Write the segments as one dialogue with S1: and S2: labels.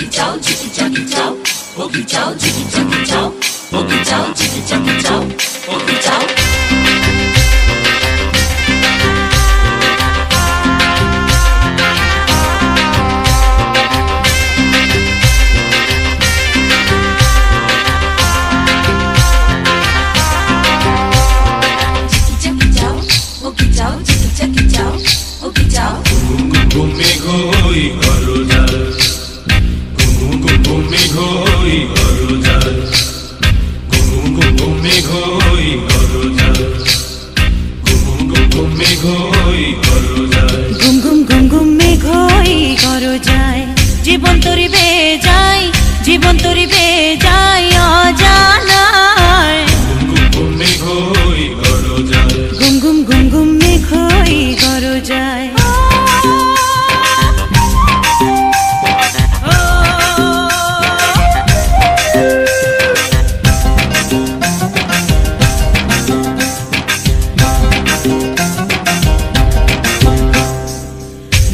S1: Boogie chow, chickie chuggy chow. Boogie chow, chickie chuggy chow. Boogie chow, chickie chuggy chow. Boogie chow.
S2: জীবন তরিবে যায়, জীবন তরিবে যায় অজানায়। গুম গুম গুম গুম মেঘ হই গরো যায়।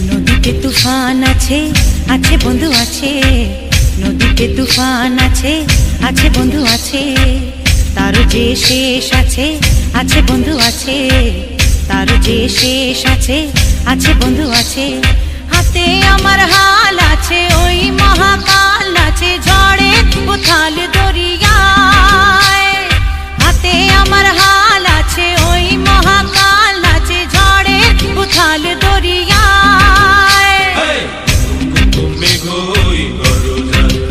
S2: নদীতে তুফান আছে, আছে বন্ধু আছে। নদীতে তুফান আছে, আছে বন্ধু আছে। তার যে শেষ আছে, আছে বন্ধু আছে। তার যে শেষ আছে, আছে বন্ধু আছে। হাতে আমার হাল আছে, ওই মহাকাল আছে ঝড়ে উথাল দরিয়ায়। হাতে আমার হাল আছে, ওই মহাকাল আছে ঝড়ে উথাল দরিয়ায়।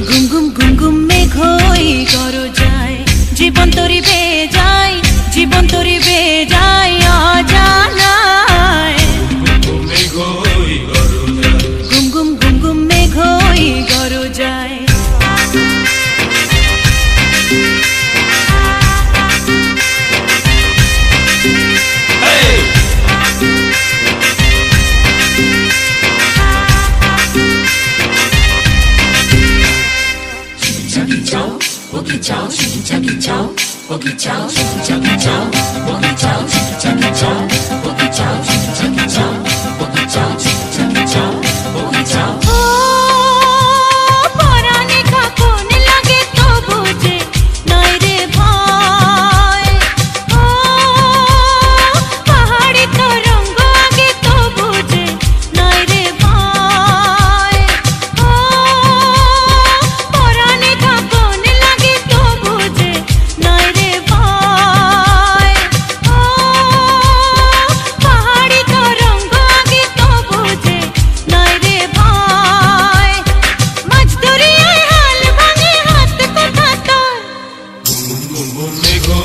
S2: গুম গুম গুম গুম মেঘ হই গরো যায়। জীবন তরিবে যায়, জীবন তরিবে যায় অজানায়। গুম গুম গুম গুম মেঘ হই গরো যায়।
S1: Boogie chow, chickie chuggy chow. Boogie chow, chickie chuggy chow. Boogie chow, chickie chuggy chow. Boogie chow, chickie chuggy chow. Boogie chow, chickie chuggy chow. Boogie chow.
S2: পরানে কাপন লাগে তো বুঝে নাই রে ভয়। পাহাড়ি তরঙ্গ আগে তো বুঝে নাই রে ভয়। পরানে কাপন লাগে তো বুঝে নাই রে ভয়। পাহাড়ি তরঙ্গ আগে তো বুঝে নাই রে ভয়। মাঝ দরিয়ায় হাল ভাঙে হাত কথা তোর।
S1: Boom boom boom, me go,